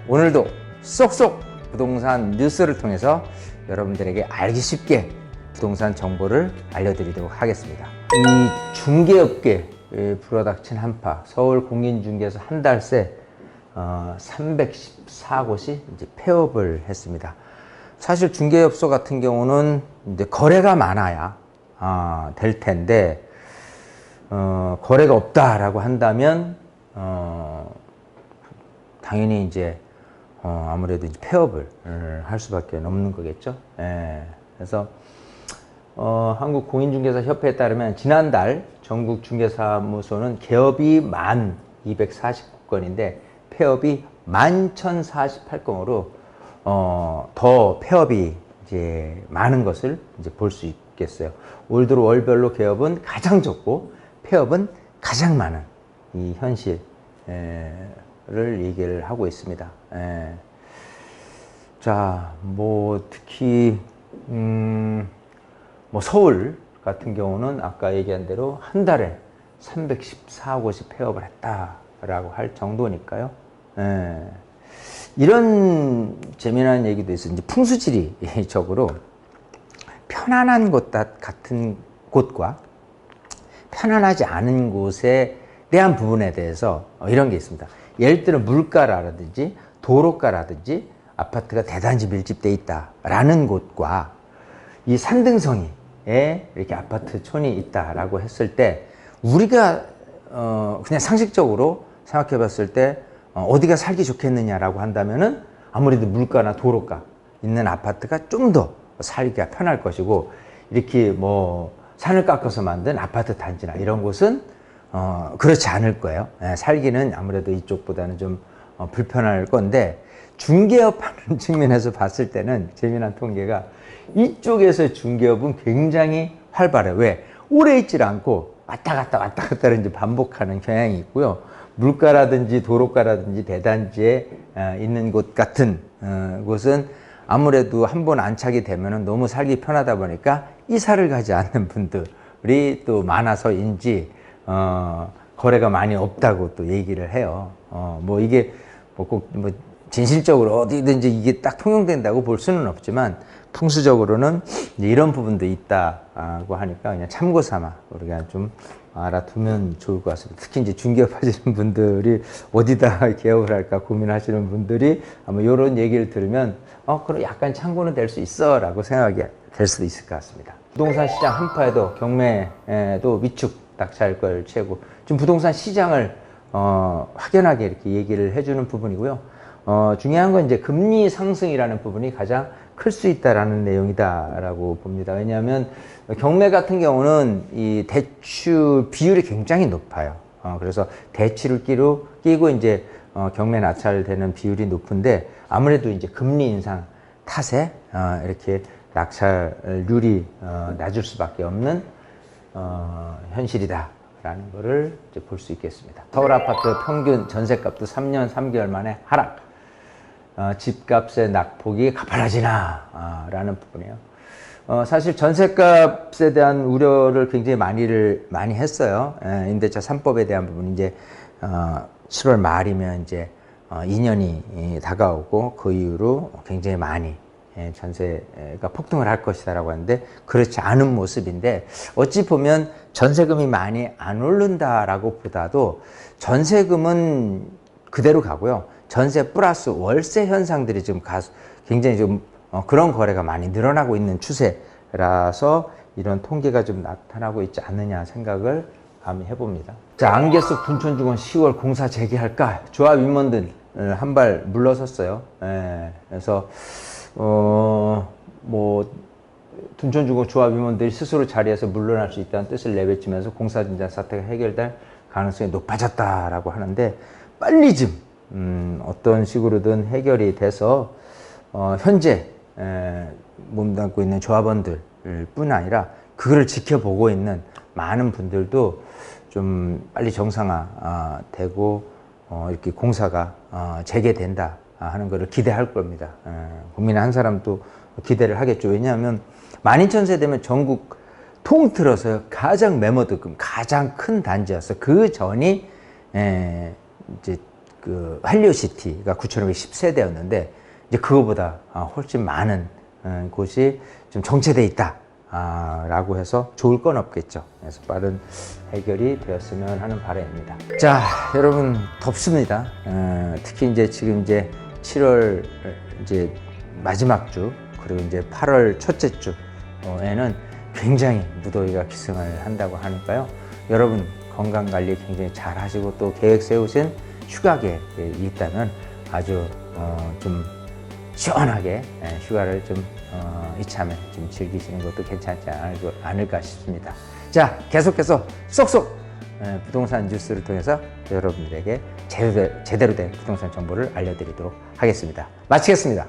오늘도 쏙쏙 부동산 뉴스를 통해서 여러분들에게 알기 쉽게 부동산 정보를 알려드리도록 하겠습니다. 이 중개업계에 불어닥친 한파, 서울 공인중개소 한 달 새 314곳이 이제 폐업을 했습니다. 사실 중개업소 같은 경우는 이제 거래가 많아야 될 텐데 거래가 없다라고 한다면 당연히 이제 아무래도 이제 폐업을 할 수밖에 없는 거겠죠. 예. 그래서 한국공인중개사협회에 따르면 지난달 전국 중개사무소는 개업이 1249건인데 폐업이 11,048건으로 더 폐업이 이제 많은 것을 이제 볼 수 있겠어요. 올 들어 월별로 개업은 가장 적고 폐업은 가장 많은 이 현실을 얘기를 하고 있습니다. 자, 뭐 특히 뭐 서울 같은 경우는 아까 얘기한 대로 한 달에 314곳이 폐업을 했다라고 할 정도니까요. 이런 재미난 얘기도 있어요. 이제 풍수지리적으로 편안한 곳 같은 곳과 편안하지 않은 곳에 대한 부분에 대해서 이런 게 있습니다. 예를 들어 물가라든지 도로가라든지 아파트가 대단지 밀집되어 있다라는 곳과 이 산등성이에 이렇게 아파트촌이 있다라고 했을 때 우리가 그냥 상식적으로 생각해 봤을 때 어디가 살기 좋겠느냐라고 한다면은 아무래도 물가나 도로가 있는 아파트가 좀 더 살기가 편할 것이고, 이렇게 뭐 산을 깎아서 만든 아파트 단지나 이런 곳은 그렇지 않을 거예요. 살기는 아무래도 이쪽보다는 좀 불편할 건데, 중개업 하는 측면에서 봤을 때는 재미난 통계가 이쪽에서 중개업은 굉장히 활발해요. 왜? 오래 있질 않고 왔다 갔다를 이제 반복하는 경향이 있고요. 물가라든지 도로가라든지 대단지에 있는 곳 같은 곳은 아무래도 한번 안착이 되면은 너무 살기 편하다 보니까 이사를 가지 않는 분들이 또 많아서인지 거래가 많이 없다고 또 얘기를 해요. 뭐 이게 뭐 꼭 뭐 진실적으로 어디든지 이게 딱 통용된다고 볼 수는 없지만 풍수적으로는 이런 부분도 있다고 하니까 그냥 참고 삼아 우리가 좀 알아두면 좋을 것 같습니다. 특히 이제 중개업 하시는 분들이 어디다 개업을 할까 고민하시는 분들이 아마 이런 얘기를 들으면 그럼 약간 참고는 될 수 있어 라고 생각이 될 수도 있을 것 같습니다. 부동산 시장 한파에도 경매에도 위축 낙찰걸 최고. 지금 부동산 시장을 확연하게 이렇게 얘기를 해주는 부분이고요. 중요한 건 이제 금리 상승이라는 부분이 가장 클 수 있다라는 내용이다라고 봅니다. 왜냐하면 경매 같은 경우는 이 대출 비율이 굉장히 높아요. 그래서 대출을 끼고 이제 경매 낙찰되는 비율이 높은데, 아무래도 이제 금리 인상 탓에 이렇게 낙찰률이 낮을 수밖에 없는 현실이다라는 것을 볼 수 있겠습니다. 서울 아파트 평균 전세값도 3년 3개월 만에 하락. 집값의 낙폭이 가팔라지나 라는 부분이에요. 사실 전세값에 대한 우려를 굉장히 많이 했어요. 임대차 3법에 대한 부분, 이제 7월 말이면 이제 2년이 다가오고 그 이후로 굉장히 많이 전세가 폭등을 할 것이다라고 하는데, 그렇지 않은 모습인데, 어찌 보면 전세금이 많이 안 오른다라고 보다도 전세금은 그대로 가고요. 전세 플러스 월세 현상들이 지금 굉장히 좀 그런 거래가 많이 늘어나고 있는 추세라서 이런 통계가 좀 나타나고 있지 않느냐 생각을 감히 해봅니다. 자, 안개속 둔촌중원 10월 공사 재개할까? 조합 임원들 한 발 물러섰어요. 그래서 뭐 둔촌중원 조합 임원들이 스스로 자리에서 물러날 수 있다는 뜻을 내뱉으면서 공사 진작 사태가 해결될 가능성이 높아졌다라고 하는데, 빨리 좀 어떤 식으로든 해결이 돼서 현재 몸담고 있는 조합원들 뿐 아니라 그거를 지켜보고 있는 많은 분들도 좀 빨리 정상화 되고 이렇게 공사가 재개된다 하는 것을 기대할 겁니다. 국민 한 사람도 기대를 하겠죠. 왜냐하면 12,000세대면 전국 통틀어서 가장 매머드금 가장 큰 단지였어. 그 전이 이제 그 헬리오시티가 9,510세대였는데 이제 그거보다 훨씬 많은 곳이 좀 정체돼 있다. 라고 해서 좋을 건 없겠죠. 그래서 빠른 해결이 되었으면 하는 바람입니다. 자, 여러분 덥습니다. 특히 이제 지금 이제 7월 이제 마지막 주 그리고 이제 8월 첫째 주에는 굉장히 무더위가 기승을 한다고 하니까요. 여러분 건강 관리 굉장히 잘 하시고 또 계획 세우신 휴가 계획이 있다면 아주 좀 시원하게 휴가를 좀 이참에 좀 즐기시는 것도 괜찮지 않을까 싶습니다. 자, 계속해서 쏙쏙 부동산 뉴스를 통해서 여러분들에게 제대로 된 부동산 정보를 알려드리도록 하겠습니다. 마치겠습니다.